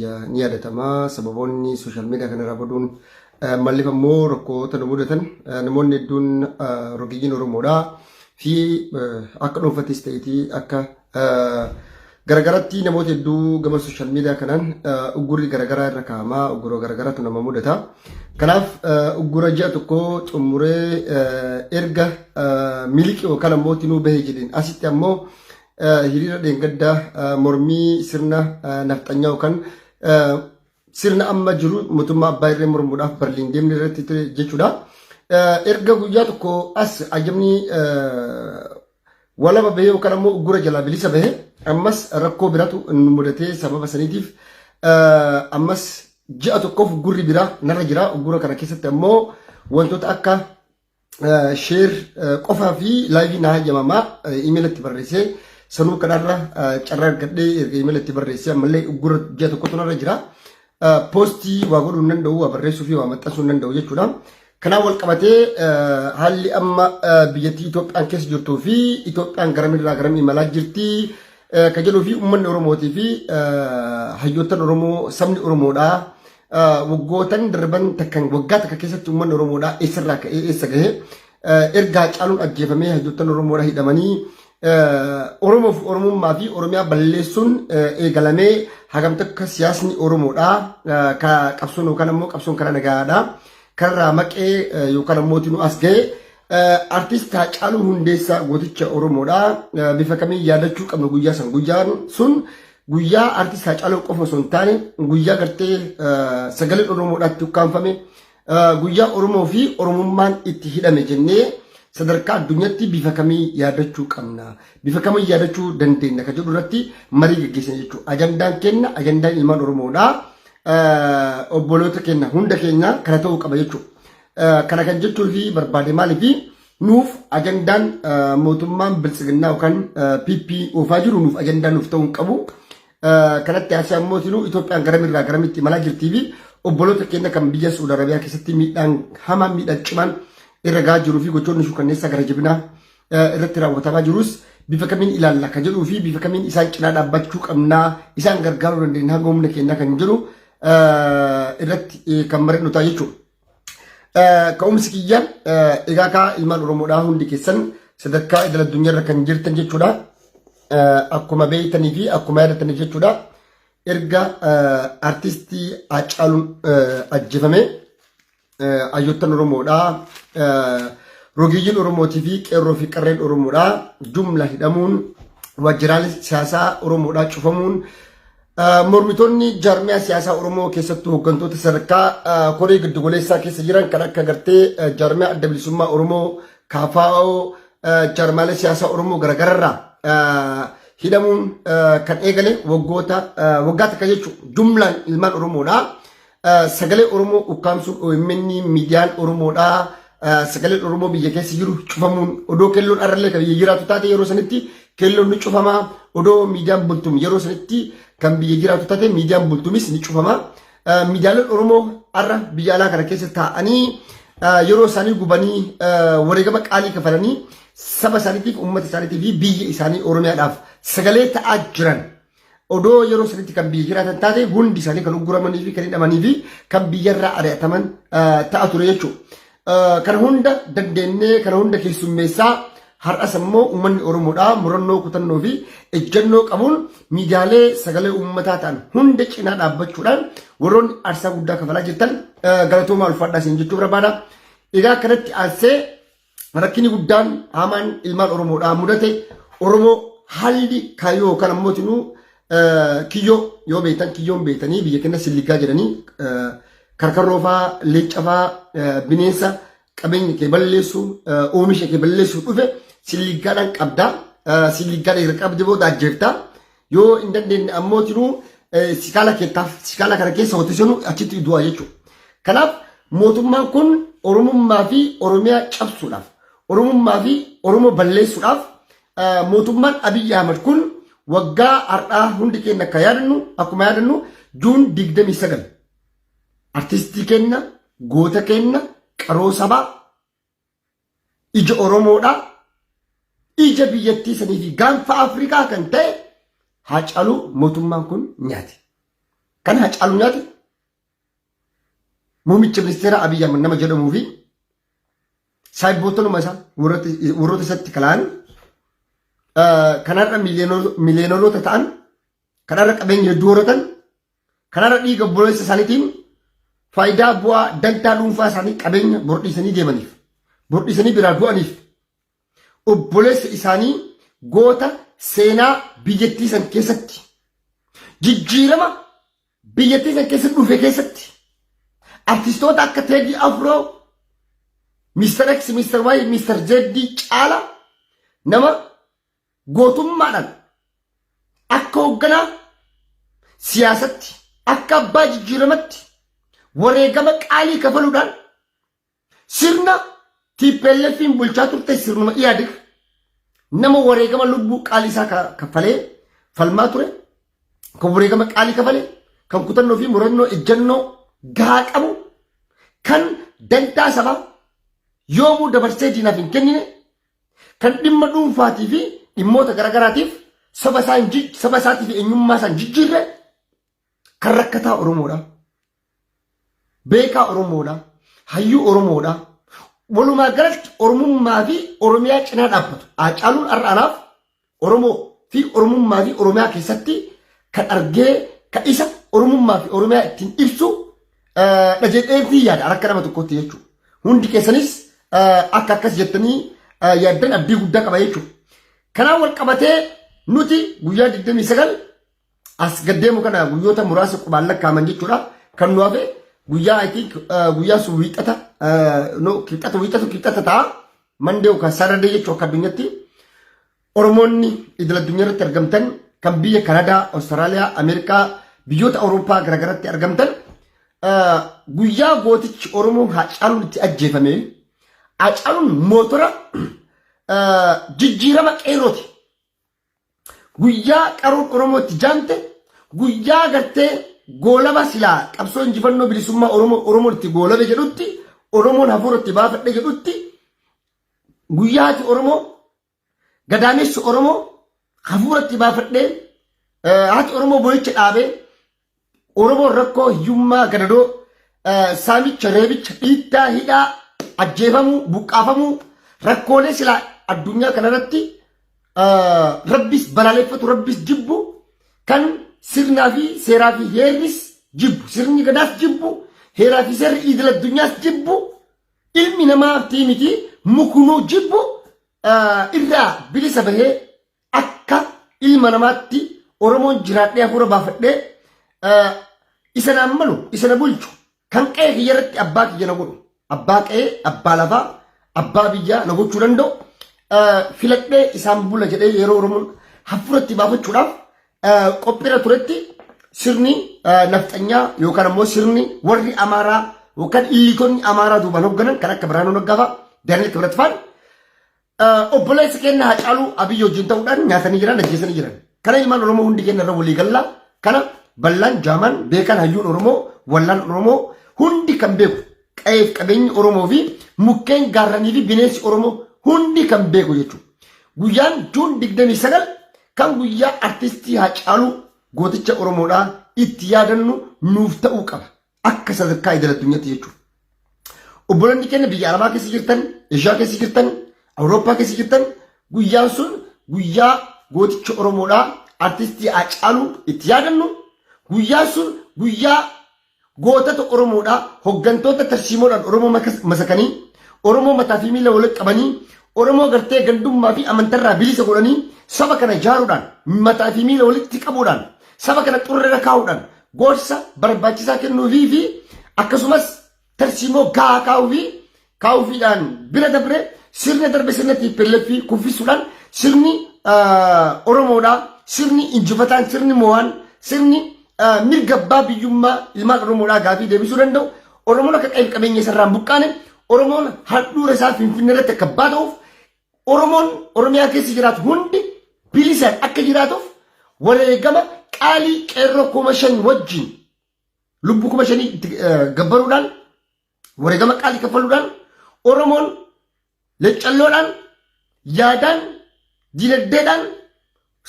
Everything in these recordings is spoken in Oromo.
kiyya ni yaadatamaa sababoonni sooshaal miidiyaa kanarraa baduun maaliif ammoo rakkoota nu mudatan namoonni hedduun rogeeyyiin Oromoodhaa fi akka dhuunfattis ta'eetii akka garagaratti namoota hedduu gama sooshaal miidiyaa kanaan uggurri garagaraa irra kaa'amaa uggura garagaraatu nama mudata. Kanaaf uggura ji'a tokko xumuree erga miliqii yookaan ammoo tinuu bahee jedheen asitti ammoo hiriira dheengaddaa mormii sirna nafxanyaa yookaan sirna amma jiru mootummaa abbaa irree mormuudhaaf Berliin deemne irratti jechuudha. Erga guyyaa tokko as ajamni walaba bahee yookaan ammoo uggura jalaa bilisa bahee ammas rakkoo biraatu nu mudatee sababa saniitiif ammas ji'a tokkoof uggurri biraa narra jira. Uggura kana keessatti ammoo wantoota akka sheer qofaa fi laayivii na hayyamamaa imeelatti barreessee sanuu kanarra carraa argadhee erga imeelatti barreessee ammallee uggura ji'a tokkotu narra jira. Poostii waa godhuu hin danda'u, waa barreessuu fi waa maxxansuu hin danda'u jechuudha. Kanaan wal qabatee haalli amma biyyattii Itoophiyaan keessa jirtuu fi Itoophiyaan garamirraa garam imalaa jirti kan jedhuu fi uummanni Oromootii fi hayyoottan Oromoo sabni Oromoodhaa waggootan darban takkan waggaa takka keessatti uummanni Oromoodhaa eessarraa ka'ee eessa gahee erga Hacaaluun ajjeefamee hayyoottan Oromoodhaa hidhamanii Oromoof Oromummaa fi Oromiyaa balleessuun eegalamee hagam takka siyaasni Oromoodhaa ka qabsoon yookaan ammoo qabsoon karaa nagaadhaa karraa maqee yookaan ammoo tinuu as gahee artist Hacaaluu Hundeessaa gooticha Oromoodhaa bifa kamiin yaadachuu qabna guyyaa san. Guyyaan sun guyyaa artist Hacaaluu qofa osoo hin taane guyyaa gartee sagaleen Oromoodhaatti ukkaanfame guyyaa Oromoo fi Oromummaan itti hidhame jennee sadarkaa addunyaatti bifa kamii yaadachuu qabna, bifa kamii yaadachuu dandeenya kan jedhu irratti marii gaggeessan jechuudha. Ajandaan keenya ajandaan ilmaan Oromoodhaa obboloota keenya hunda keenya kana ta'uu qaba jechuudha. Kana kan jechuu fi barbaade maaliif nuuf ajandaan mootummaan bilisiginnaa yookaan PP oofaa jiru nuuf ajandaan nuuf ta'uu qabu. Kanatti haasa'an immoo tinuu Itoophiyaan garamirraa garamitti imalaa jirtii fi obboloota keenya kan biyya Suudi Arabiyaa keessatti miidhaan hamaa miidhaan cimaan irra gahaa jiruu fi gochoonni shukanneessaa gara jabinaa irratti raawwatamaa jirus bifa kamiin ilaalla kan jedhuu fi bifa kamiin isaan cinaa dhaabbachuu qabnaa isaan gargaaruu dandeenya hanga humna keenyaa kan jedhu irratti kan mari'annu ta'a jechuudha. Ka'umsi kiyyaan egaa kaa ilmaan Oromoodhaa hundi keessan sadarkaa idil addunyaarra kan jirtan jechuudha. Akkuma beektanii fi akkuma yaadataniif jechuudha. Erga artistii Hacaaluun ajjeefame hayyoottan Oromoodhaa rogeeyyiin Oromootii fi qeerroo fi qarreen Oromoodhaa jumla hidhamuun waajjiraalee siyaasaa Oromoodhaa cufamuun mormitoonni jaarmiyaa siyaasaa Oromoo keessattuu hooggantoota sadarkaa koree giddugoleessaa keessa jiran kan akka gartee jaarmiyaa adda bilisummaa Oromoo KFO jaarmaalee siyaasaa Oromoo garagararraa hidhamuun kan eegale waggaa takka jechuudha. Jumlaan ilmaan Oromoodhaa sagalee Oromoo ukkaamsuun OMN miidiyaan Oromoodhaa sagaleen Oromoo biyya keessa jiru cufamuun odoo kelloon arrallee kan biyya jiraatu taate yeroo sanitti kelloon ni cufamaa, odoo miidiyaan bultum yeroo sanitti kan biyya jiraatu taate miidiyaan bultumis ni cufamaa. Miidiyaaleen Oromoo arra biyya alaa kana keessa taa'anii yeroo isaanii gubanii wareegama qaalii kafalanii saba isaaniitiif uummata isaaniitiif fi biyya isaanii Oromiyaadhaaf sagalee ta'aa jiran odoo yeroo sanitti kan biyya jiraatan taate hundi isaanii kan ugguramanii fi kan hidhamanii fi kan biyyarraa ari'ataman ta'a ture jechuudha. Kana hunda dandeenyee kana hunda keessummeessaa har'as immoo uummanni Oromoodhaa murannoo kutannoo fi ejjennoo qabuun miidiyaalee sagalee uummataa ta'an hunda cinaa dhaabbachuudhaan warroonni aarsaa guddaa kafalaa jirtan galatoomaa ulfaadhaa isin jechuu barbaada. Egaa kanatti aansee rakkinni guddaan hamaan ilmaan Oromoodhaa mudate Oromoo haalli kaayyoo yookaan ammoo tinuu kiyyoo yoo beektan kiyyoon beektanii biyya keenya silligaa jedhanii karkarroofaa leeccafaa bineensa qabeenya kee balleessu oomisha kee balleessu dhufe silligaadhaan qabdaa silligaadhaan irra qabdi booda ajjeeftaa yoo hin dandeenye ammoo tinuu sikaala keettaaf sikaala kana keessa hotisanu achitti du'a jechuudha. Kanaaf mootummaan kun Oromummaa fi Oromiyaa cabsuudhaaf Oromummaa fi Oromoo balleessuudhaaf mootummaan Abiyyi Ahmad kun waggaa har'aa hundi keenya akka yaadannu akkuma yaadannu Juun 29 artistii keenya goota keenya qaroo sabaa ija Oromoodhaa ija biyyattii sanii fi gaanfa Afrikaa kan ta'e Hacaaluu mootummaan kun nyaate. kan Haacaaluu nyaate muummicha ministeera Abiyyi Ahmed nama jedhamuu fi saayibboottanuma isaa warroota isatti kalaan kanarra miliyoonoloota ta'an kanarra qabeenya hedduu horatan kanarra dhiiga obboleessa isaaniitiin faayidaa bu'aa dantaa dhuunfaa isaanii qabeenya bordhiisanii deemaniif bordhiisanii biraa du'aniif obboleessa isaanii goota seenaa biyyattii san keessatti jijjiirama biyyattii san keessatti dhufe keessatti artistoota akka Teedii Afroo Mr. X, Mr. Y, Mr. Z caala nama gootummaadhaan akka hoogganaa siyaasatti akka abbaa jijjiiramatti wareegama qaalii kafaluudhaan sirna TPLFin bulchaa turte sirnuma Ihaadig nama wareegama lubbuu qaalii isaa kafalee falmaa ture kan wareegama qaalii kafalee kan kutannoo fi murannoo ejjennoo gahaa qabu kan dantaa sabaa yoomuu dabarsee diinaaf hin kennine kan dhimma dhuunfaatii fi dhimmoota garagaraatiif saba isaatii fi eenyummaa isaan jijjiirre kan rakkataa Oromoodha. Beekaa Oromoodha. Hayyuu Oromoodha. Walumaa galatti Oromummaa fi Oromiyaa cinaa dhaabbatu. Haacaaluun har'aanaaf Oromoo fi Oromummaa fi Oromiyaa keessatti kan argee kan isa Oromummaa fi Oromiyaa ittiin ibsu dhajedheetii yaada akka nama tokkotti jechuudha. Hundi keessanis akka akkas jettanii yaaddan abdii guddaa qaba jechuudha. Kanaan wal qabatee nuti guyyaa 29 as gaddeemu kana guyyoota muraasa qubaan lakkaaman jechuudha. Kan nu hafe guyyaa I think guyyaa sun wiixata ta'a mandee kan sararee jechuudha akka addunyaatti. Oromoonni idil addunyaa irratti argamtan kan biyya Kanadaa, Awustiraaliyaa, Ameerikaa biyyoota Awurooppaa garagaraatti argamtan guyyaa gootichi Oromoo Haacaaluun itti ajjeefame Haacaaluun mootora jijjiirama qeerrooti. Guyyaa qaroon Oromoo itti jaamte guyyaa gartee goolaba silaa qabsoo injifannoo bilisummaa Oromoon itti goolabe jedhutti Oromoon hafuura itti baafadhe jedhutti guyyaati Oromoo gadaameessi Oromoo hafuura itti baafadhe haati Oromoo boo'icha dhaabee Oromoon rakkoo hiyyummaa gadadoo saamicha reebicha dhiittaa hidhaa ajjeefamuu buqqaafamuu rakkoolee silaa addunyaa kanarratti rabbis balaaleffatu rabbis jibbu kan sirnaa fi seeraa fi heerris jibbu sirni gadaas jibbu heeraa fi seerri idil addunyaas jibbu ilmi namaa miti mukunuu jibbu irraa bilisa bahee akka ilma namaatti Oromoon jiraadhee hafuura baafadhee isa naan malu isa na bulchu kan qe'ee kiyya irratti abbaa kiyya na godhu abbaa qe'ee abbaa lafaa abbaa biyyaa na gochuu danda'u filadhee isaan bula jedhee yeroo Oromoon hafuuratti baafachuudhaaf qophiirra turetti sirni nafxanyaa yookaan ammoo sirni warri Amaaraa yookaan illiitonni Amaaraa duubaan hoogganan kan akka Biraanuu Naggaa fa'aa Daani'el Kibret fa'aan obboleessa keenya Haacaaluu Abiyyi wajjin ta'uudhaan nyaatanii jiran ajjeesanii jiran. Kana ilmaan Oromoo hundi keenya irra walii gallaa kana bal'aan jaamaan beekan hayyuun Oromoo wallaan Oromoo hundi kan beeku qe'eef qabeenyi Oromoo fi mukkeen gaarranii fi bineensi Oromoo hundi kan beeku jechuudha. Guyyaan Juun 29 kan guyyaa artistii Haacaaluu gooticha Oromoodhaa itti yaadannu nuuf ta'uu qaba akka sadarkaa idil addunyaatti jechuudha. Obboloonni keenya biyya Arabaa keessa jirtan, Eeshiyaa keessa jirtan, Awurooppaa keessa jirtan guyyaan sun guyyaa gooticha Oromoodhaa artistii Haacaaluu itti yaadannu guyyaan sun guyyaa gootota Oromoodhaa hooggantoota tarsiimoodhaan Oromoo masakanii Oromoo mataa fi miila walitti qabanii Oromoo gartee gandummaa fi amantarraa bilisa godhanii saba kana ijaaruudhaan mataa fi miila walitti qabuudhaan saba kana xurreera kaa'uudhaan gorsa barbaachisaa kennuufii fi akkasumas tarsiimoo gahaa kaa'uufiidhaan bira dabre sirna darbe sirnatti pelleeffii kuffisuudhaan sirni Oromoodhaa sirni injifataan sirni mo'aan sirni mirga abbaa biyyummaa ilmaan Oromoodhaa gaafii deebisuu danda'u Oromoon akka qe'ee qabeenya isarraan buqqaane Oromoon handhuura isaa Finfinnee irratti akka baatuuf Oromoon Oromiyaa keessa jiraatu hundi bilisaan akka jiraatuuf wareegama qaalii qeerroo 5,000 wajjin lubbuu 5,000 gabbaruudhaan wareegama qaalii kaffaluudhaan Oromoon leccalloodhaan yaadaan dinagdeedhaan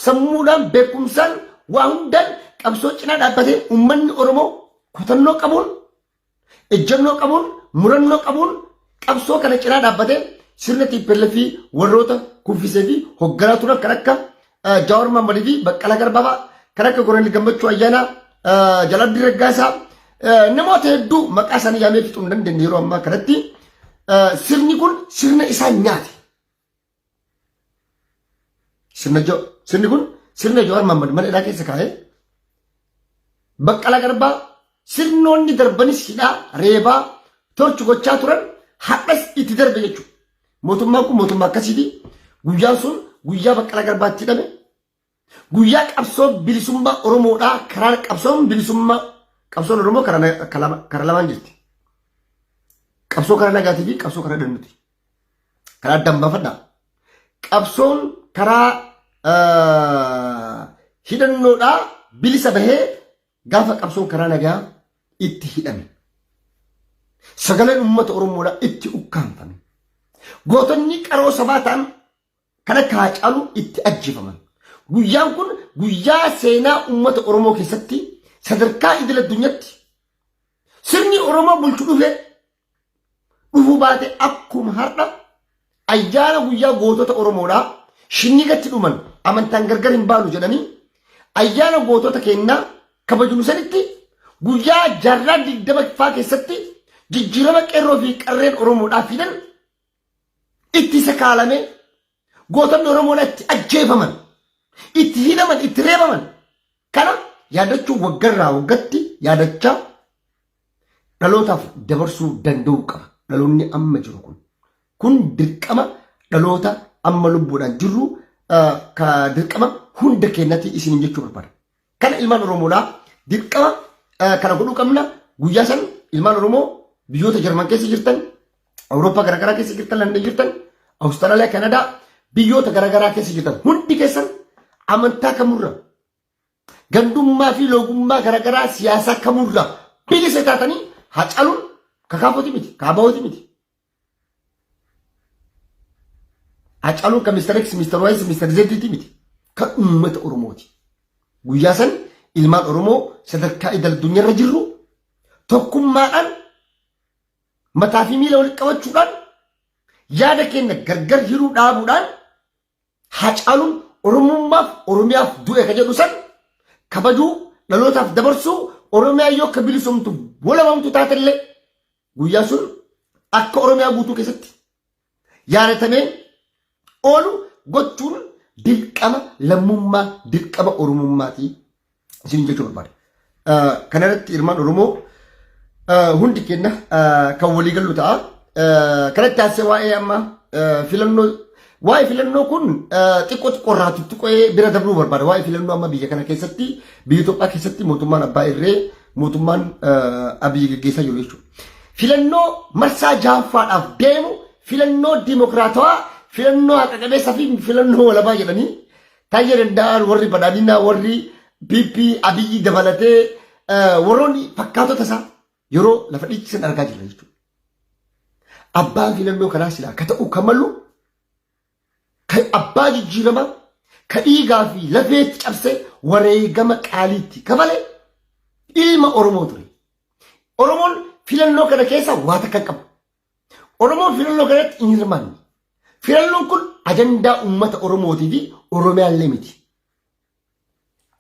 sammuudhaan beekumsaan waa hundaan qabsoo cinaa dhaabbatee uummanni Oromoo kutannoo qabuun ejjennoo qabuun murannoo qabuun qabsoo kana cinaa dhaabbatee sirna tiippelle fi warroota kuffisee fi hogganaa turan kan akka Jawaar Mohammadii fi Baqqalaa Garbaa kan akka Koloneel Gammachuu Ayyaanaa Jaladdi Raggaasaa namoota hedduu maqaa isaanii yaamee fixuu hin dandeenye yeroo ammaa kanatti sirni kun sirna isaa nyaate. Sirni kun sirna Jawaar Mohammad mana hidhaa keessa kaa'ee Baqqalaa Garbaa sirnoonni darbanis hidhaa reebaa torchu gochaa turan hadhas itti darbe jechuudha. Mootummaan kun mootummaa akkasiiti. Guyyaan sun guyyaa Baqqalaa Garbaatti hidhame. Guyyaa qabsoo bilisummaa Oromoodhaa karaa qabsoon Oromoo karaa lamaan jirti. Qabsoo karaa nagaatii fi qabsoo karaa dannuti. Karaa addaan baafadhaa. Qabsoon karaa hidhannoodhaa bilisa bahee gaafa qabsoon karaa nagaa itti hidhame. Sagaleen uummata Oromoodhaa itti ukkaanfame. Gootonni qaroo sabaa ta'an kan akka Haacaaluu itti ajjeefaman. Guyyaan kun guyyaa seenaa uummata Oromoo keessatti sadarkaa idil addunyaatti sirni Oromoo bulchu dhufuu baate akkuma har'a ayyaana guyyaa gootota Oromoodhaa shinnigatti dhuman amantaan gargar hin baanu jedhanii ayyaana gootota keenyaa kabajnu sanitti guyyaa jaarraa 20 keessatti jijjiirama qeerroo fi qarreen Oromoodhaa fidan itti sakaalame gootonni Oromoodhaa itti ajjeefaman itti hidhaman itti reebaman kana yaadachuu waggarraa waggatti yaadachaa dhalootaaf dabarsuu danda'u qaba. Dhaloonni amma jiru kun dirqama dhaloota amma lubbuudhaan jirru ka dirqama hunda keenyatti isin jechuu barbaada. Kana ilmaan Oromoodhaa dirqama kana godhuu qabna. Guyyaa san ilmaan Oromoo biyyoota Jarman keessa jirtan, Awurooppaa garaagaraa keessa jirtan, London jirtan, Awustiraaliyaa, Kanadaa biyyoota garaagaraa keessa jirtan hundi keessan amantaa kamurra gandummaa fi loogummaa garaagaraa siyaasaa kamurra bilisa taatanii Haacaaluun kakaafoti miti, kaabaawoti miti. Haacaaluun kan Mr. X, Mr. Y, Mr. Z miti. Kan uummata Oromooti. Guyyaa san ilmaan Oromoo sadarkaa idil addunyaarra jirru tokkummaadhaan mataa fi miila walitti qabachuudhaan yaada keenya gargar hiruu dhaabuudhaan Haacaaluun Oromummaaf Oromiyaaf du'e ka jedhu san kabajuu dhalootaaf dabarsuu Oromiyaa yoo akka bilisomtu walabamtu taatellee guyyaa sun akka Oromiyaa guutuu keessatti yaadatamee oolu gochuun dirqama lammummaa dirqama Oromummaati isin jechuu barbaada. Kanarratti ilmaan Oromoo hundi keenya kan walii gallu ta'a. Kanatti taasisee waa'ee amma filannoo kun xiqqoo xiqqoorraa xiqqoo bira dabruu barbaada. Waa'ee filannoo amma biyya kana keessatti biyya Itoophiyaa keessatti mootummaan abbaa irree mootummaan abiyyi gaggeessaa jiru jechuudha. Filannoo marsaa jahaffaadhaaf deemu filannoo dimokiraatawaa filannoo haqa qabeessaa fi filannoo walabaa jedhanii taayee danda'an warri badhaadhinaa warri PP abiyyi dabalatee warroonni fakkaatota isaa yeroo lafa dhiichisan argaa jirra jechuudha. Abbaan filannoo kanaa silaa akka ta'u kamalu kan abbaa jijjiirama ka dhiigaa fi lafeetti cabsee wareegama qaaliitti kafalee ilma Oromoo ture. Oromoon filannoo kana keessa waa takka qabu. Oromoon filannoo kanatti hin hirmaanne. Filannoon kun ajandaa uummata Oromootii fi Oromiyaallee miti.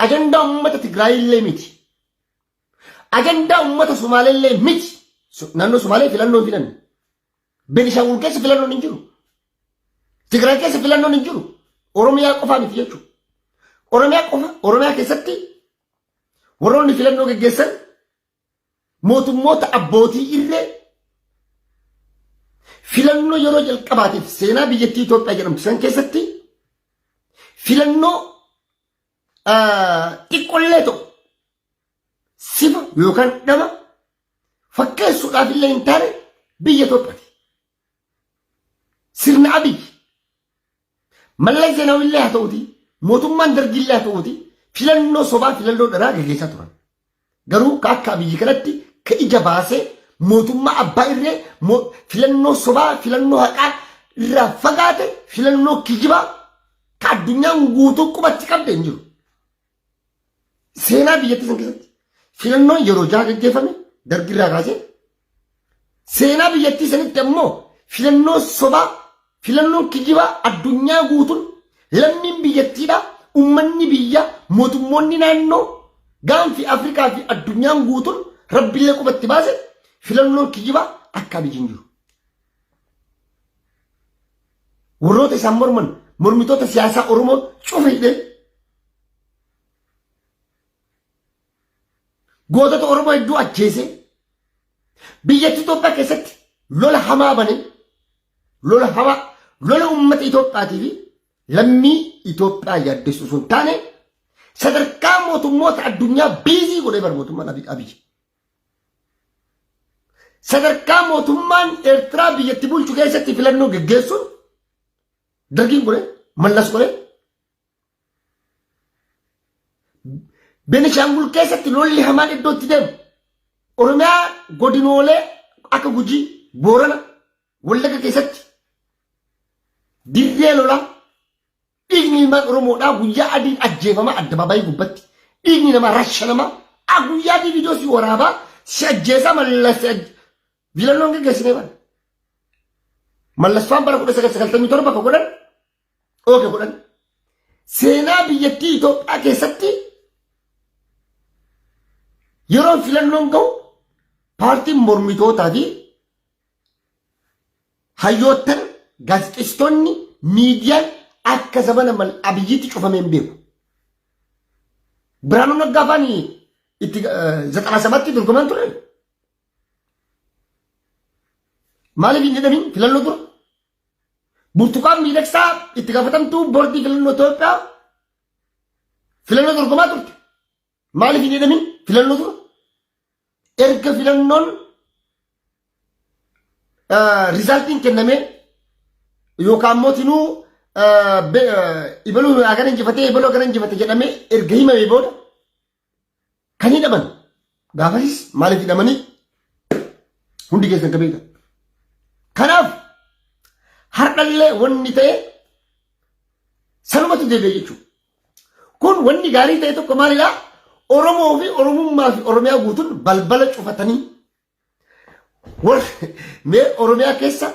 Ajandaa uummata Tigraayillee miti. Ajandaa uummata Somaaleellee miti. Naannoo Somaalee filannoo filanne. Beenishaangul keessa filannoon hin jiru. Tigraay keessa filannoon hin jiru. Oromiyaa qofaa miti jechuudha. Oromiyaa keessatti warroonni filannoo gaggeessan mootummoota abbootii irree filannoo yeroo jalqabaatiif seenaa biyyattii Itoophiyaa jedhamtu san keessatti filannoo xiqqollee ta'u sifa yookaan dhama fakkeessuudhaaf illee hin taane biyya Itoophiyaati. Sirna Abiyyi Mallas Zeenaawillee haa ta'uuti mootummaan Dargiillee haa ta'uuti filannoo sobaa filannoo dharaa gaggeessaa turan. Garuu akka Abiyyi kanatti ka ija baasee mootummaa abbaa irree filannoo sobaa filannoo haqaa irraa fagaate filannoo kijibaa ka addunyaan guutuu qubatti qabde hin jiru. Seenaa biyyattii san keessatti filannoon yeroo jaha gaggeeffame dargirraa kaasee seenaa biyyattii sanitti ammoo filannoo sobaa filannoon kijibaa addunyaa guutuun lammiin biyyattiidha ummanni biyya mootummoonni naannoo gaanfi Afrikaa fi addunyaan guutuun rabbiillee qubatti baase filannoon kijibaa akka bijiin jiru. Warroota isaan morman mormitoota siyaasaa Oromoo cufidhee gootota Oromoo hedduu ajjeese biyyattii Itoophiyaa keessatti lola hamaa bane lola uummata Itoophiyaatii fi lammii Itoophiyaa yaaddessu sun taane sadarkaa mootummoota addunyaa biizii godhee bar mootummaan Abiyyi. Sadarkaa mootummaan Eertiraa biyyatti bulchu keessatti filannoo geggeessuun dargiin godhee mallas godhee Benishaangul keessatti lolli hamaan iddootti deemu Oromiyaa godinoolee akka Gujii Boorana Wallagga keessatti dirree lolaa dhiigni ilmaan Oromoodhaa guyyaa adiin ajjeefama addabaabayii gubbatti dhiigni namaa rasha namaa guyyaa adii viidiyoo si waraabaa si ajjeesaa mallas filannoon geggeessinee bara mallasfaan bara 1997 ka godhan ooke godhan seenaa biyyattii Itoophiyaa keessatti yeroo filannoon ga'u paartiin mormitootaa fi hayyoottan gaazexeessitoonni miidiyaan akka zamana Abiyyiitti cufameen beeku. Biraanuu Naggaa afaan itti 97 dorgomaan ture. Maaliif hin jedhamin filannoo dura? Burtukaan Miidhagsaa itti gaafatamtuu boordii filannoo Itoophiyaa filannoo dorgomaa turte. Maaliif hin jedhamin filannoo dura? Erga filannoon rizaaltiin kennamee yookaan mootinuu ibaluu agana injifatee ibaluu agana injifate jedhamee erga himamee booda kan hidhaman gaafasis maaliif hidhamanii hundi keessan ka beekan. Kanaaf har'allee wanni ta'e sanumatu deebi'e jechuudha. Kun wanni gaarii ta'e tokko maalidhaa? Oromoo fi Oromummaa fi Oromiyaa guutuun balbala cufatanii mee Oromiyaa keessa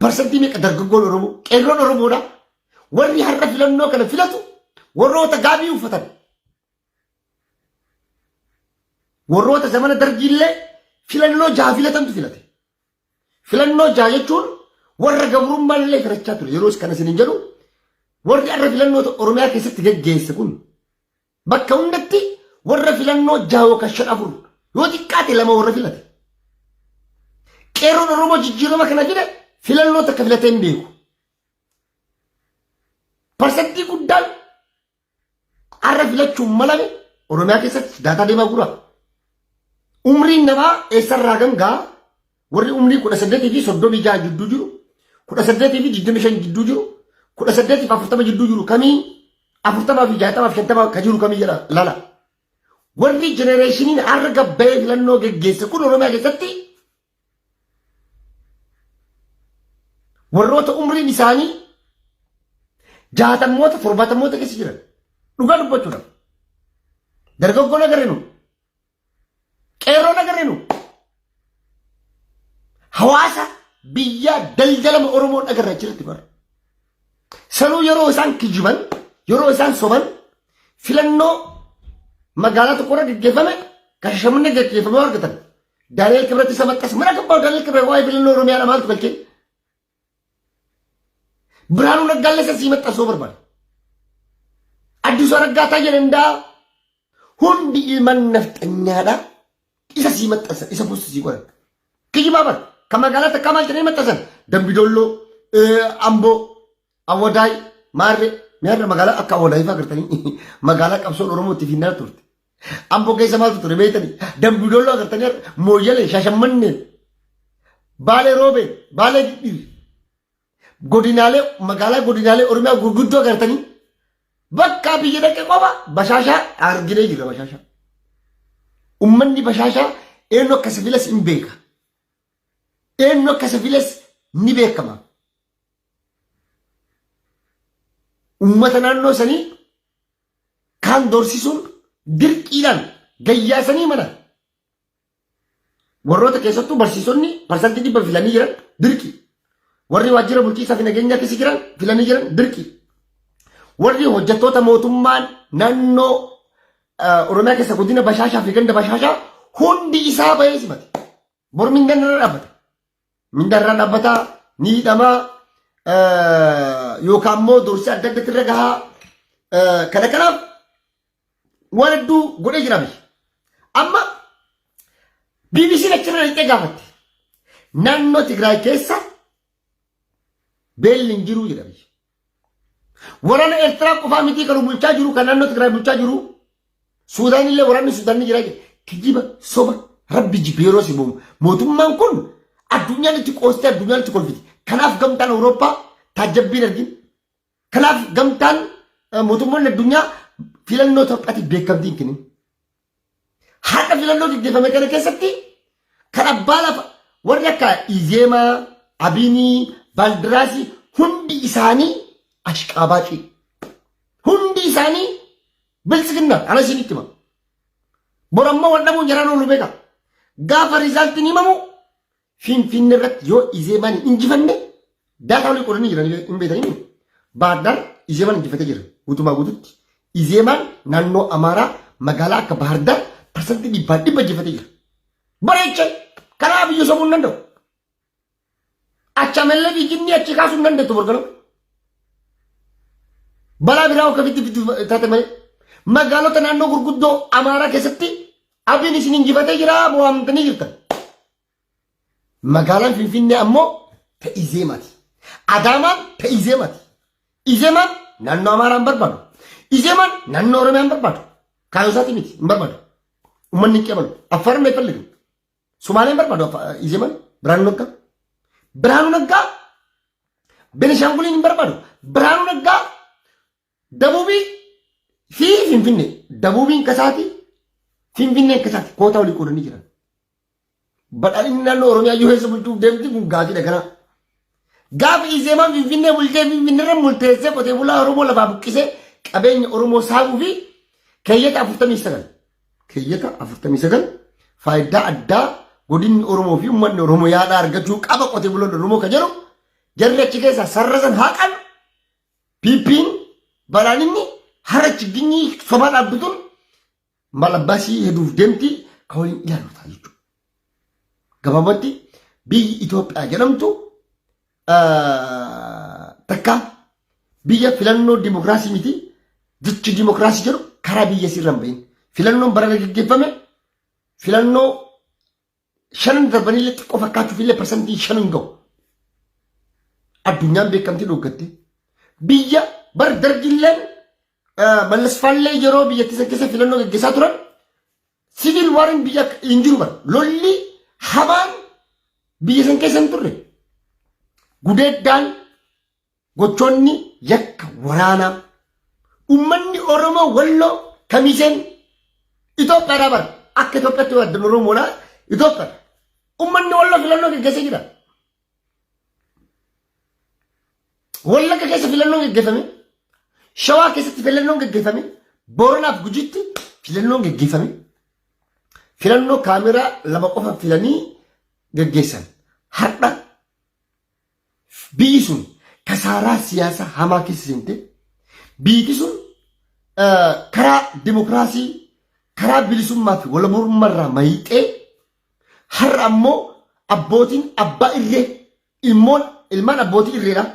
parsantii meeqa dargaggoon Oromoo qeerroon Oromoodha warri har'a filannoo kana filatu warroota gaabii uffatan warroota zamana dargiillee filannoo jaha filatantu filate filannoo jaha jechuun warra gabrummaanillee filachaa ture yeroo kana isiniin jedhu warri har'a filannoota Oromiyaa keessatti geggeesse kun bakka hundatti warra filannoo jaha yookaan 5 yoo xiqqaate 2 warra filate qeerroon Oromoo jijjiirama kana fide filannoo takka filatee hin beeku. Parsantii guddaan har'a filachuun malame Oromiyaa keessatti daataa deemaa gura. Umriin namaa eessarraa gangaa warri umrii 18 fi 36 jidduu jiru 18 fi 25 jidduu jiru 18 fi 40 jidduu jiru kamii 40 fi 60 fi 50 ka jiru kamii jedha lala. Warri jenereeshiniin har'a gabba'ee filannoo geggeesse kun Oromiyaa keessatti warroota umriin isaanii 60moota 70moota keessa jiran dhugaa dubbachuudhaaf dargaggoon agarreenu qeerroon agarreenu hawaasa biyya daldalama Oromoon agarra jirti bara sanuu yeroo isaan kijiban yeroo isaan soban filannoo magaalaa tokkorra geggeeffame Shaashamannee geggeeffame argatan Daani'eel Kibret isa maxxas mana kabbaa Daani'eel Kibret waa'ee filannoo Oromiyaa maaltu galchee Biraanuu Naggaallee sasii maxxasoo barbaada. Addisuu Aragaataa jedhandaa hundi ilmaan nafxanyaadha isa sii maxxasa isa posti sii godhan. Kijibaa bara kan magaalaa takkaa maal jedhanii maxxasan Dambidolloo Amboo Awwadaay Maarree mi'aarra magaalaa akka Awwadaay fa'aa agartanii magaalaa qabsoon Oromoo itti fiinnaa turte. Amboo keessa maaltu ture beektanii Dambidolloo agartanii Mooyyalee Shaashamannee Baalee Roobee Baalee Gidhiiri. Godinaalee magaalaa godinaalee Oromiyaa gurguddoo agartanii bakka biyya dhaqee qofa bashaashaa arginee jira bashaashaa. Ummanni bashaashaa eenyu akka sibiilas hin beeka. Eenyu akka sibiilas ni beekama. Ummata naannoo sanii kaan doorsiisuun dirqiidhaan gayyaasanii mana warroota keessattuu barsiisonni parsantii 100 filanii jiran dirqi. Warri waajjira bulchiinsaa fi nageenyaa keessa jiran filanii jiran dirqi. Warri hojjettoota mootummaan naannoo Oromiyaa keessa godina Bashaashaa fi ganda Bashaashaa hundi isaa bahee simate. Bor mindaan irra dhaabbata. Mindaan irra dhaabbataa ni hidhamaa yookaan immoo doorsisa adda addaatti irra gahaa. Kana kanaaf waan hedduu godhee jira biyya. Amma BBC'n achirra dhaqxee gaafatte. Naannoo Tigraay keessa beelli hin jiru jedha biyya. Waraana Eertiraa qofaa miti kan bulchaa jiru kan naannoo Tigraay bulchaa jiru. Suudaan illee waraanni Suudaan ni jira jedha. Kijiba soba rabbi jibeeroo si boomu. Mootummaan kun addunyaan itti qoostee addunyaan itti kolfiti. Kanaaf gamtaan Awurooppaa taajjabbiin argin. Kanaaf gamtaan mootummoonni addunyaa filannoo Itoophiyaatiif beekamtiin kennin. Har'a filannoo gaggeeffame kana keessatti kan abbaa lafa warri akka Izeemaa, Abinii, Baaldiraasii hundi isaanii ashqaabaaqii. Hundi isaanii bilisiginnaa ana isinitti hima. Borammoo wadhamuun jaraan oolu beeka. Gaafa rizaaltiin himamu Finfinnee irratti yoo Izeemaan hin injifanne daataa olii qodanii jiran hin beekanii. Baadar Izeemaan injifatee jira. Guutumaa guututti. Izeemaan naannoo Amaaraa magaalaa akka Baardar parsantii 100 injifatee jira. Bareecha karaa biyya sobuu hin danda'u. Achamallee biyyinni achi kaasuu hin dandeettu borgana. Balaa biraa akka fitti taate malee. Magaalota naannoo gurguddoo Amaaraa keessatti abbiin isin injifatee jira mo'amtanii jirtan. Magaalaan Finfinnee ammoo ta Izeemaati. Adaamaan ta Izeemaati. Izeemaan naannoo Amaaraan barbaadu. Izeemaan naannoo Oromiyaan barbaadu. Kaayoo isaati miti hin barbaadu. Uummanni hin qabalu. Affaarri hin fayyadu. Sumaaleen barbaadu Izeemaan Biraanuu Naggaa. Biraanuu Naggaa Benishaanguliin hin barbaadu. Biraanuu Naggaa Dabuubii fi Finfinnee. Dabuubiin kasaati Finfinneen kasaati koota olii qoodanii jiran. Badhaadhinni naannoo Oromiyaa yoo heessa bulchuuf deemti kun gaafidha kana. Gaafa Izeemaan Finfinnee bultee Finfinneerra murteessee qotee bulaa Oromoo lafaa buqqisee qabeenya Oromoo saamuu fi keeyyata 49. Keeyyata 49 faayidaa addaa godinni Oromoo fi uummanni Oromoo yaada argachuu qaba qotee buloonni Oromoo kan jedhu jarri achi keessaa sarrasan haqan piippiin badhaadhinni har'a chigginyi sobaa dhaabbatuun malabbasii heduuf deemti kan waliin ilaalu ta'a jechuudha. Gabaabatti biyyi Itoophiyaa jedhamtu takka biyya filannoo dimokiraasii miti jechi dimokiraasii jedhu karaa biyya sirra hin bahin. Filannoon bara gaggeeffame filannoo 5 darbanii xiqqoo fakkaachuuf illee parsantii 5 hin ga'u. Addunyaan beekamtii dhuggatte biyya bar dargilleen mallasfaallee yeroo biyyattii san keessa filannoo gaggeessaa turan siviil waariin biyya hin jiru bara lolli hamaan biyya san keessa hin turre. Gudeeddaan gochoonni yakka waraanaa uummanni Oromoo Walloo Kamiseen Itoophiyaadhaa bara akka Itoophiyaatti waddan Oromoodhaa Itoophiyaadha. Uummanni Walloo filannoo gaggeessee jira. Wallagga keessa filannoon gaggeeffame. Shawaa keessatti filannoon gaggeeffame. Booranaaf Gujiitti filannoon gaggeeffame. Filannoo kaameraa 2 qofa filanii gaggeessan. Har'a biyyi sun kasaaraa siyaasaa hamaa keessa seente. Biyyi sun karaa dimokiraasii karaa bilisummaa fi walabummaarraa mayixee har'a ammoo abbootiin abbaa irree ilmaan abbootii irreedha.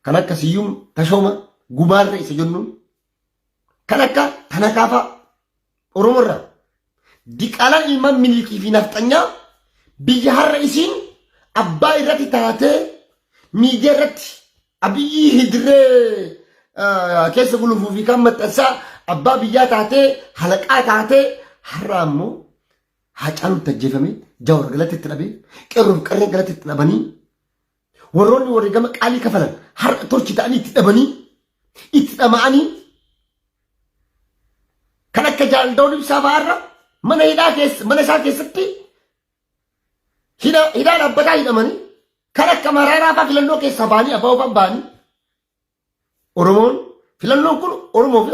Kan akka Siyyum Tashooma Gumaarra isa jennuun kan akka Tanakaafaa Oromoorraa diqaalaan ilmaan Minilikii fi Nafxanyaa biyya har'a isiin abbaa irratti taatee miidiyaa irratti Abiyyi Hidiree keessa gulufuu fi kan maxxansaa abbaa biyyaa taatee halaqaa taatee har'a ammoo Haacaaluun tajjeefame Jawaar galatti itti dhabee qeerroof qarreen galatti itti dhabanii warroonni warri gama qaalii kafalan har'a torchi ta'anii itti dhabanii itti dhama'anii kan akka Jaaldaawwan Ibsaa fa'aarra mana isaa keessatti hidhaa dhaabbataa hidhamanii kan akka Maraaraa fa'aa filannoo keessaa ba'anii abbaa ofaan ba'anii Oromoon filannoon kun Oromoo fi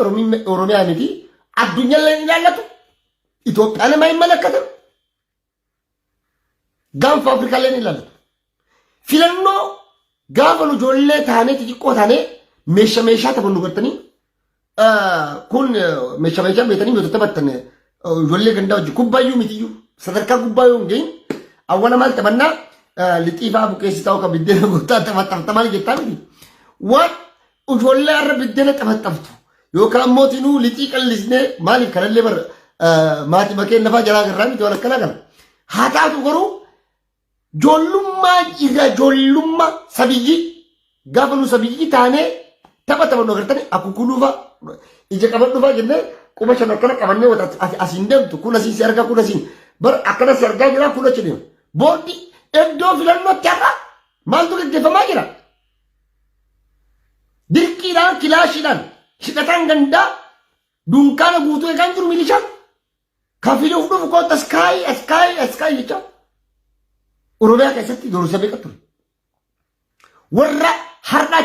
Oromiyaa miti addunyaallee ilaallatu Itoophiyaan ma ይመለከትም gaanfa Afrikaallee ilaallatu filannoo gaafa nu ijoollee taanee xixiqqoo taanee meeshaa taphannu gartanii kun meeshaa beetanii yoo taphattan ijoollee gandaa wajji kubbaayyuu mitiyyuu sadarkaa kubbaayyuu hin gahin awwala maal taphannaa lixifaa bukeessi ta'uu kan biddeena gootaa taphatta maal jettaa miti waan ijoollee har'a biddeena taphattu yookaan mootinuu lixii qallisnee maaliif kanallee bar maatii bakkeen nafaa jalaa garraa miti waan akkanaa kana haa taatu garuu jollummaa sabiyyi gaafa nu sabiyyi taanee taphatamnu agartanii akkukuluufa ija qabadhuufaa jennee quba shan akkana qabannee wata asiin deemtu kun asiin si argaa kun asiin bar akkana si argaa jira kun achi deema boordi iddoo filannootti har'a maaltu gaggeeffamaa jira dirqiidhaan kilaashiidhaan hidhataan gandaa dunkaana guutuu eegaan jiru milishaan kafiluuf dhufu koota askaayi jecha Oromiyaa keessatti doorisa beekaa ture warra har'a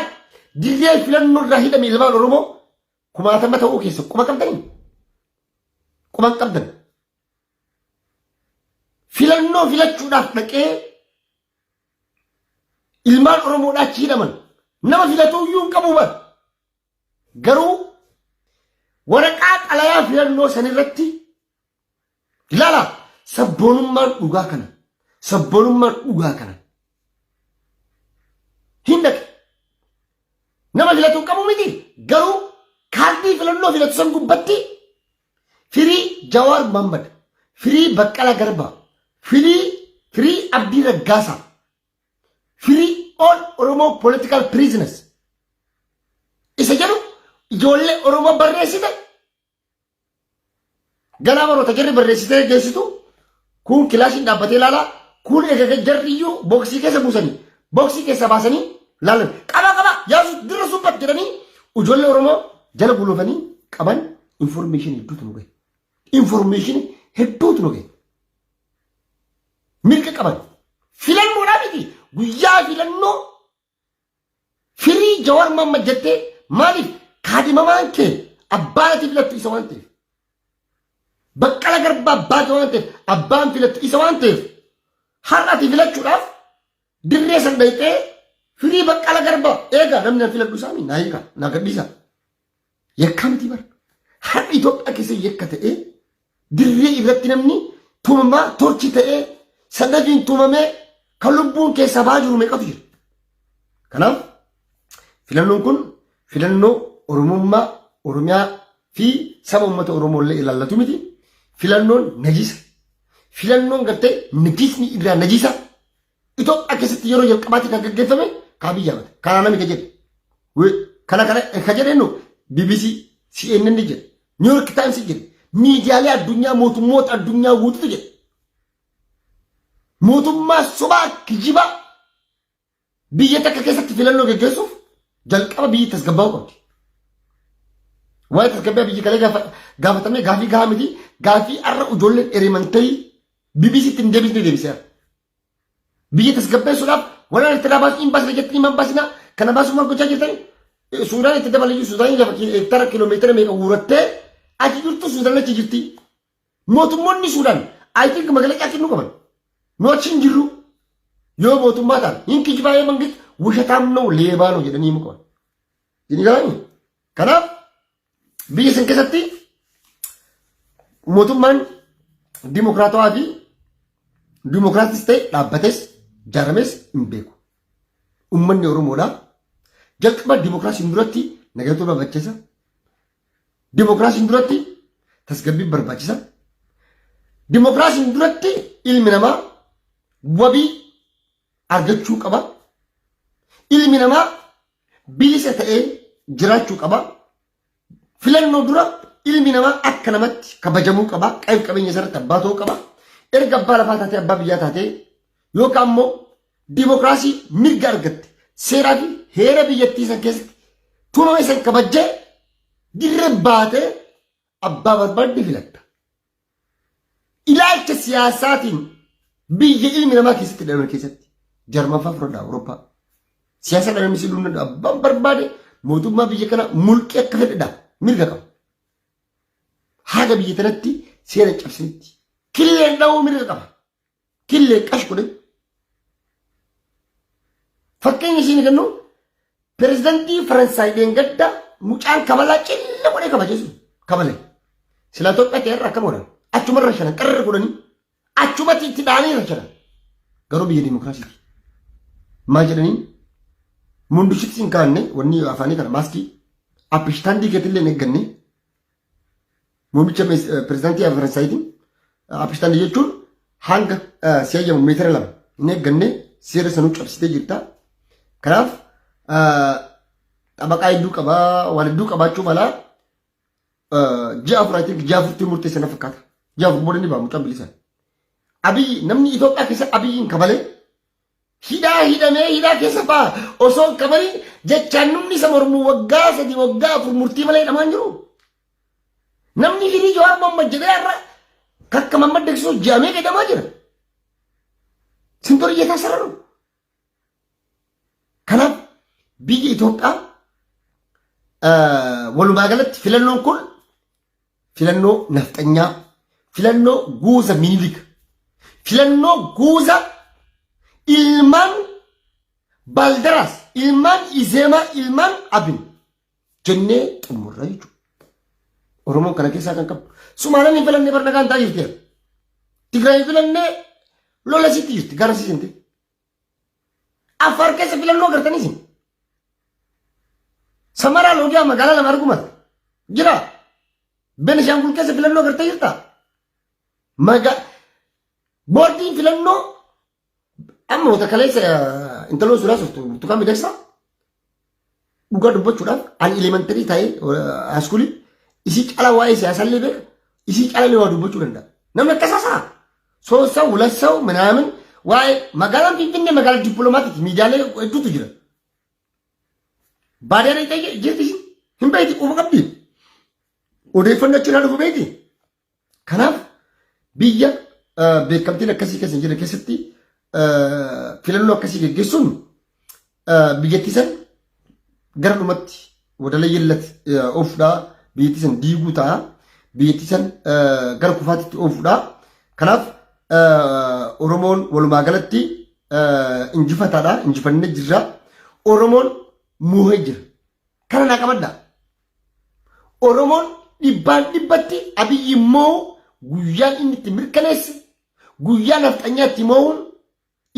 dirree filannoo irraa hidhame ilmaan Oromoo kumaatama ta'uu keessa quba qabdanii quba qabdan filannoo filachuudhaaf dhaqee ilmaan Oromoodhaa achi hidhaman nama filatuu iyyuu hin qabu bar garuu waraqaa xalayaa filannoo sanirratti ilaala sabboonummaan dhugaa kana hin dhaqe nama filatuu qabu miti garuu kaardii filannoo filatu san gubbatti firii Jawaar Mohammad firii Baqqalaa Garbaa firii Abdii Raggaasaa firii all Oromo political prisoners isa jedhu ijoollee Oromoo barreessite ganaa baroota jarri barreessitee geessitu kun kilaashiin dhaabbatee ilaalaa kun egaa jarriyyuu booksii keessa buusanii booksii keessa baasanii laalan qaba yaasu dirra suphat jedhanii ijoollee Oromoo jala guluufanii qaban information hedduutu nu gahe mirga qaban filannoodhaa miti guyyaa filannoo firii Jawaar Mohammad jettee maaliif kaadimamaan kee abbaanati filattu isa waan ta'eef Baqqalaa Garbaa abbaati waan ta'eef abbaan filattu isa waan ta'eef har'ati filachuudhaaf dirree san dhayxee firii Baqqalaa Garbaa eegaa namni na filadhu isaanii naa hiika naa gadhiisa yakkaa miti bara har'a Itoophiyaa keessa yakka ta'ee dirree irratti namni tumamaa torchi ta'ee sadafiin tumamee kan lubbuun keessa baa jiru meeqatu jira kanaaf filannoon kun filannoo Oromummaa Oromiyaa fi saba uummata Oromoo illee ilaallatu miti filannoon najisa filannoon gartee najisni irraa najisa Itoophiyaa keessatti yeroo jalqabaatti kan gaggeeffame kaabii jaamata kanaa nami jedhe kana ka jedhennu BBC CNN jedhe New York Times jedhe miidiyaalee addunyaa mootummoota addunyaa guututu jedhe mootummaa sobaa kijibaa biyya takka keessatti filannoo gaggeessuuf jalqaba biyyi tasgabbaa'uu qabdi waa'ee tasgabbaa biyyi kalee gaafatamee gaafii gahaa miti gaafii har'a ijoolleen erimantee BBCtti hin deebiseera biyya tasgabbeessuudhaaf warra Eertiraa baasuu hin baasne jettanii man baasina kana baasuu maal gochaa jirtani Suudaan itti dabalayyuu Suudaanii lafa hektara kiiloomeetira meeqa guurattee achi jirtu Suudaan achi jirti mootummoonni Suudaan ayitiin magaalaa kennu qaban nu achi hin jirru yoo mootummaa ta'an hin kijibaayee mangit wushataam ነው ሌባ ነው jedhanii himu qaban jedhanii galanii kanaaf biyya san keessatti mootummaan dimokiraatawaa fi dimokiraatis ta'e dhaabbates jaarames hin beeku ummanni Oromoodhaa jalqaba dimokiraasiin duratti nagaatu barbaachisa dimokiraasiin duratti tasgabbii barbaachisa dimokiraasiin duratti ilmi namaa wabii argachuu qaba ilmi namaa bilisa ta'ee jiraachuu qaba filannoo dura ilmi namaa akka namatti kabajamuu qaba qabeenya isaarratti abbaa ta'uu qaba erga abbaa lafaa taatee abbaa biyyaa taatee yookaan immoo dimokiraasii mirga argatte seeraa fi heera biyyattii san keessatti tumame san kabajjee dirree baatee abbaa barbaadde filatta ilaalcha siyaasaatiin biyya ilmi namaa keessatti dhalame keessatti jarmanfaa fudhadhaa Awurooppaa siyaasa dhalame si duun abbaan barbaade موتوما بيجكنا ملك كفر دا مرقا هذا بيجتنتي سيرة جبسنتي كل نو مرقا كل كشكله فكين يشين كنو بريزيدنتي فرنساي دينغدا مجان كمالا كله ولا كما جسم كمالا سلاتو كتير ركمورا أشوم الرشنا كرر كودني أشوم تيتداني رشنا قالوا بيجي ديمقراطية ما جرني مندوشت سينكانني وني أفاني كنا ماسكي أبيشتاندي كتير نيجني مميتش بريزيدنتي فرنساي دين أبيشتاندي يجون هانغ سياجا ميتر لام نيجني سير سنوك أبستي جرتا كراف أباك أيدو كبا والدو كبا شو مالا جافر أيتك جافر تيمور تسنا فكات جافر مودني بام كم بليسان أبي نمني إثيوبيا كيسا أبي إن كبالي هيدا كيسا با أصول كبالي جت چانومني سمرمو وغا سدي وغا فرمورتي مالي نمانجرو نمني هيدي جواب محمد جدار كك محمد دكسو جامع كده ماجر سنتور يتاسررو كنا بيجي إثيوبيا ولما قالت فيلنو كل فيلنو نفتنيا فيلنو غوزا مينيليك فيلنو غوزا إلمان بالدراس إلمان إزيما إلمان أبن جنة المرايجو ورمو كنا كيسا كان كم سمعنا ني فيلن نبرنا كان تايف كير تقرأي فيلن نه لولا سيتير تقرأ سينتي أفر كيسا فيلن نو كرتني سين سمارا لوجا مقالا لما ركومت جرا بين شامبول كيسا فيلن نو كرتا يرتا مقا بوردين فيلن نو أما وتكاليس أنت لو سلاس تكمل بدرسة bukan dubbat sudah an elementary tay askuli isi cala wa isi asal lebe isi cala lewa dubbat sudah nda namanya kasasa so sa ulasau menamen wa magalan pimpinnya magalan diplomatik mijale itu tuh jira badare tay jadi himbai di ubakabdi udah fanda cina du bedi kanaf biya bekamtina kasi jira keseti filanno kasi gesun biyatisan garumatti wadala yillat ofda biyatisan diguta biyatisan gar kufati ofda kanaf oromon walumagalatti injifatada injifanne jirra oromon muhajir kana nakamada oromon dibbatti abiyyi mo guyyan inni timirkanes guyyan aftanyatti mo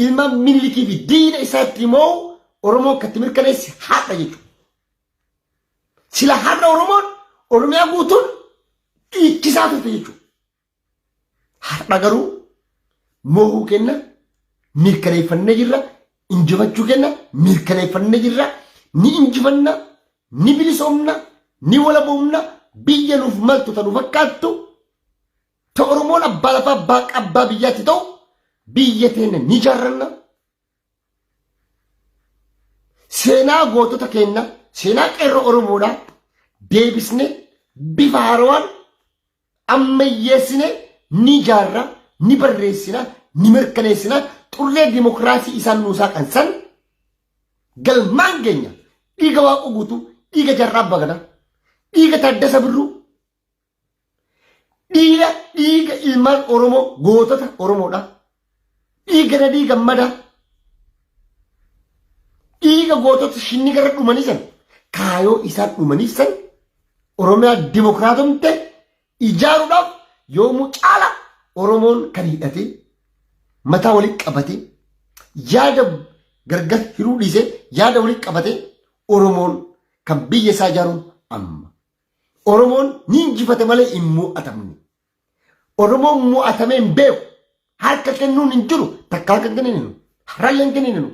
ilma miliki fi diina isaatti moo oromoo katimir kaleessi haadha jechuudha. Sila haadha oromoon oromiyaa guutuun dhiichisaa turte jechuudha. Haadha garuu moohuu kenna mirkaneeffannee jirra injifachuu kenna mirkaneeffannee jirra ni injifanna ni bilisoomna ni walaboomna biyya nuuf maltu ta nu fakkaattu ta oromoon abbaa lafaa abbaa biyyaatti ta'u biyyateen ni jaarranna seenaa gootota kenna seenaa qeerroo oromoodha deebisne bifa haaraan ammayyeessine ni jaarra ni barreessina ni mirkaneessina xurree dimokiraasii isaan nuusaa qansan galmaan keenya dhiiga waaqu guutuu dhiiga jarraa bagana dhiiga Taaddasa Birruu dhiiga ilmaan oromoo gootota oromoodha dhiiga Nadii Gammadaa dhiiga gootota shinni gara dhumanii san kaayoo isaan dhumanii san oromiyaa dimokiraatomte ijaaruudhaaf yoomuu caala oromoon kan hidhate mataa walitti qabate yaada gargar hiruu dhiise yaada walitti qabate oromoon kan biyya isaa ijaaruun amma oromoon ni injifate malee hin mo'atamne oromoon mo'atamee hin beeku harka kennuun hin jiru takka harka kenninu harallee hin kenninu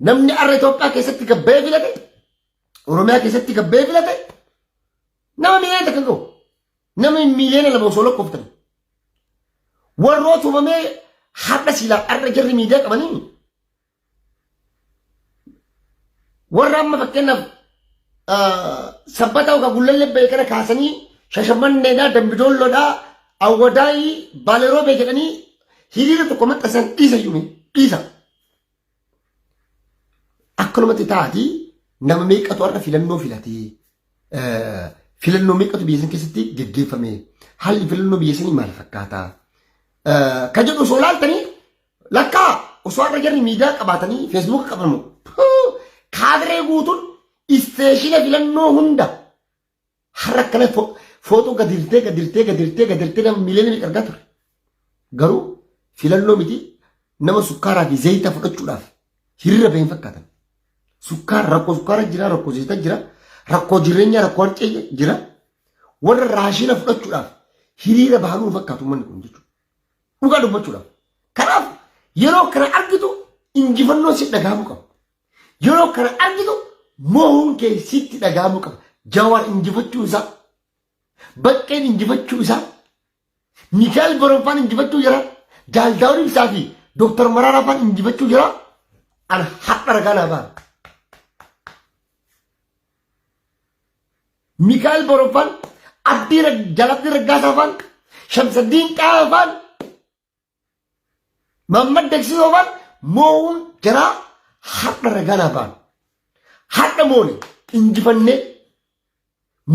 namni arra Itoophiyaa keessatti gabbee filate oromiyaa keessatti gabbee filate nama miiliyoona takka gahu nama miiliyoona lama osoo lakkooftan warroota uumamee har'a silaa arra jarri miidiyaa qabanii warra amma fakkeenyaaf sabbataa yookaan gullallee beekana kaasanii shashamanneedhaa dambidoolloodhaa awwadaayii baaleroobee jedhanii hiriira tokko maxxansan dhiisa yuume dhiisa akkanumatti taati nama meeqatu har'a filannoo filatee filannoo meeqatu biyya san keessatti geggeeffame haalli filannoo biyya sanii maal fakkaata kan jedhu osoo laaltanii lakkaa osoo har'a jarri miidiyaa qabaatanii feesbuuka qabamu kaadiree guutuun isteeshina filannoo hunda har'a akkana footoo gadirtee nama miiliyoona argaa ture garuu filannoo miti nama sukkaaraa fi zayita fudhachuudhaaf hiriira baheen fakkaatan sukkaara rakkoo sukkaara jira rakkoo zayita jira rakkoo jireenya rakkoo harcee jira warra raashina fudhachuudhaaf hiriira bahanuu fakkaatu manni kun jechuudha dhugaa dubbachuudhaaf kanaaf yeroo kana argitu injifannoo si dhagahamuu qaba yeroo kana argitu moohuun kee sitti dhagahamuu qaba Jawaar injifachuu isaa baqqeen injifachuu isaa Mikael Borofaan injifachuu jira Jaaldaawwan isaa fi Dr. Maraarafaan injifachuu jira an haqa ragaa baan Mikael Borofaan Abdii Jalabdii Raggaasaafaan Shamsaddiin Qaafaan Mammad Deksisoofaan moo'uun jira haqa ragaa baan haqa moone injifannee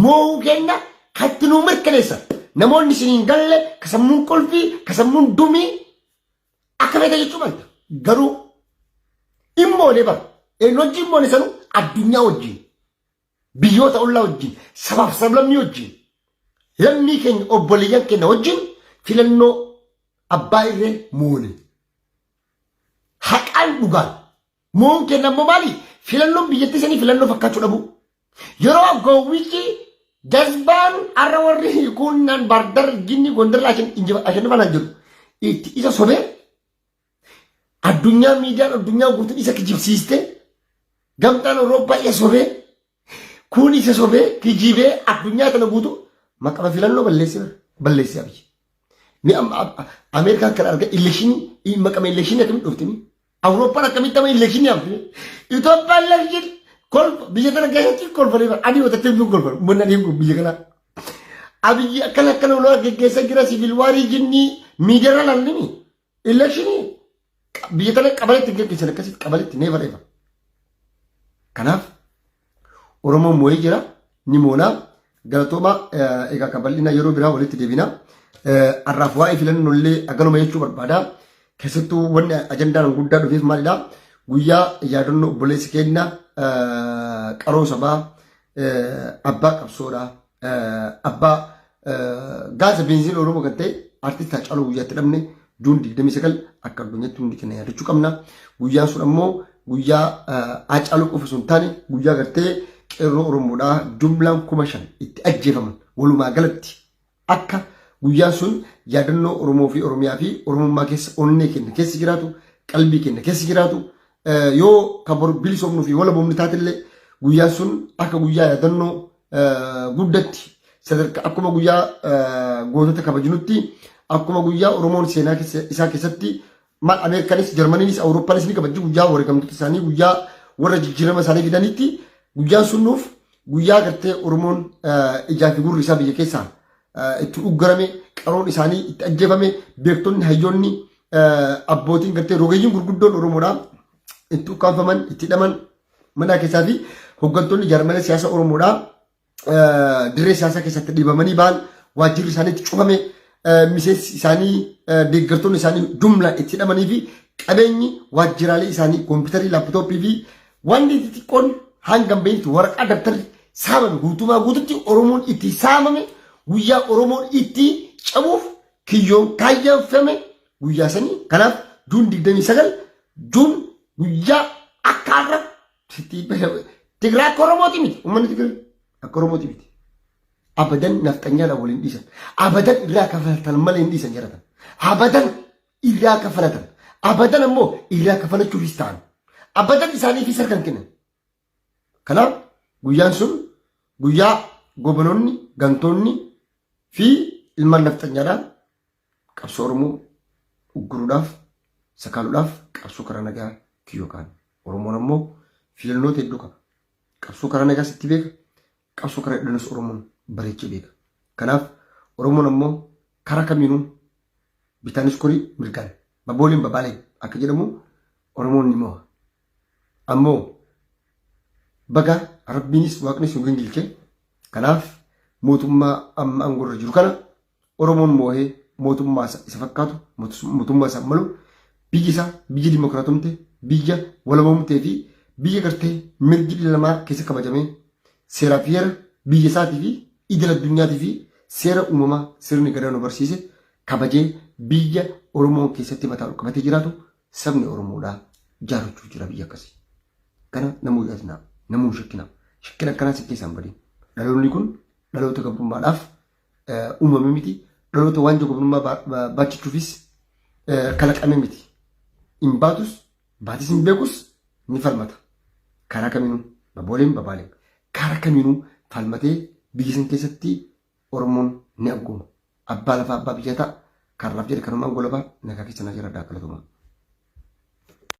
moo'uu keenya katti nuu mirkaneessa namoonni isiniin galle kasammuun kolfii kasammuun dumii akka feete jechuu malta garuu immoone bara eenyu wajjin immoone sanu addunyaa wajjin biyyoota ollaa wajjin sabaaf sablammii wajjin lammii keenya obboleeyyan keenya wajjin filannoo abbaa irree moone haqaan dhugaan moon keenya ammoo maali filannoon biyyattii sanii filannoo fakkaachuu dhabu yeroo gowwichi jazbaan arra warri kunnaan bardar jinni gondar ashanifaan jiru itti isa sobee addunyaa miidiyaan addunyaa guutuun isa kijibsiiste gamtaan Awurooppaa isa sobee kun isa sobee kijibee addunyaa tana guutu maqaa filannoo balleessee abiyyi ni Ameerikaan kan arga elekshinii maqaa elekshinii akkamitti dhuftini Awurooppaan akkamitti amma elekshinii abiyyi Itoophiyaan elekshinii kol biyya kana keessatti kolfanii adii watattee biyyuu kolfan uummanni adii kun biyya kana abiyyi akkana ulaa geggeessaa jira siviil waarii jinnii miidiyaa lallini elekshinii biyya kana qabaletti geggeessan akkasitti qabaletti nee bareefa kanaaf Oromoon moo'ee jira ni moonaa galatooma egaa kabal'ina yeroo biraa walitti deebina arraaf waa'ee filannollee aganuma jechuu barbaada keessattuu wanni ajandaan guddaa dhufeef maalidha guyyaa yaadannoo obboleessi keenya qaroo sabaa abbaa qabsoodha abbaa gaasa beenziin Oromoo kan ta'e artist Haacaaluu guyyaatti dhabne Juun 29 akka addunyaatti hundi keenya yaadachuu qabna guyyaan sun ammoo guyyaa Haacaaluu qofa sun taane guyyaa gartee qeerroo Oromoodhaa jumlaan 5,000 itti ajjeefaman walumaa galatti akka guyyaan sun yaadannoo Oromoo fi Oromiyaa fi Oromummaa keessa onnee keenya keessa jiraatu qalbii keenya keessa jiraatu yoo kabor bilisoomnuu fi wala boomni taatillee guyyaan sun akka guyyaa yaadannoo guddatti sadarkaa akkuma guyyaa gootota kabajinutti akkuma guyyaa Oromoon seenaa isaa keessatti maal Ameerikaanis Jarmaniinis Awurooppaanis ni kabajji guyyaa wareegamtoota isaanii guyyaa warra jijjiirama isaanii fidanitti guyyaan sun nuuf guyyaa gartee Oromoon ijaa fi gurri isaa biyya keessaa itti uggarame qaroon isaanii itti ajjeefame beektonni hayyoonni abbootiin gartee rogeeyyiin gurguddoon Oromoodhaa itti ukkaanfaman itti hidhaman mana keessaa fi hooggantoonni jaarmanii siyaasa Oromoodhaa dirree siyaasaa keessatti dhiibamanii ba'an waajjirri isaanii itti cufame miseensi isaanii deeggartoonni isaanii jumlaan itti hidhamanii fi qabeenyi waajjiraalee isaanii kompiitarii laaptooppii fi wanti xixiqqoon hangam beektu waraqaa dabtarri saamame guutumaa guututti Oromoon itti saamame guyyaa Oromoon itti cabuuf kiyyoon kaayyaafame guyyaa sanii kanaaf Juun 29 Juun guyyaa akka har'a Tigraay akka Oromooti miti uummanni Tigraay akka Oromooti miti abadan nafxanyaadhaan waliin dhiisan abadan irraa kafalatan malee hin dhiisan jaratan abadan irraa kafalatan abadan ammoo irraa kafalachuufis ta'an abadan isaaniifis harkan kennan kanaaf guyyaan sun guyyaa gobanoonni gantoonni fi ilmaan nafxanyaadhaan qabsoo Oromoo ugguruudhaaf sakaaluudhaaf qabsoo karaa nagaa kiyyoo kaan Oromoon ammoo filannoota hedduu qaba qabsoo karaa nagaa sitti beeka qabsoo karaa hidhanus Oromoon bareechee beeka kanaaf Oromoon ammoo karaa kamiinuu bitaanis korii mirgaan babooliin babaalee akka jedhamu Oromoon ni mo'a ammoo baga rabbiinis waaqnis nu gingilche kanaaf mootummaa amma angorra jiru kana oromoon moohee mootummaa isa fakkaatu mootummaa isa malu biyyi isaa biyya dimokiraatumte biyya walabumtee fi biyya gartee mirgi dhala namaa keessa kabajamee seeraa fi heera biyya isaatii fi idil addunyaatii fi seera uumamaa sirni gadaa nu barsiise kabajee biyya oromoo keessatti mataa ol qabatee jiraatu sabni oromoodhaa jaarachuu jira biyya akkasii. Kana namuu yaadna namuu shakkina akkanaa si keessaan badii. Dhaloonni kun dhaloota gabrummaadhaaf uumame miti dhaloota waan gabrummaa baachichuufis kalaqame miti. Hin baatus baatis hin beekus ni falmata. Karaa kamiinuu babooleen babaaleen karaa kamiinuu falmatee biyya san keessatti oromoon ni abgooma. Abbaa lafaa abbaa biyya ta'a. Karraaf jedhe kanumaan golabaa nagaa keessa na jira daakkalatumaa.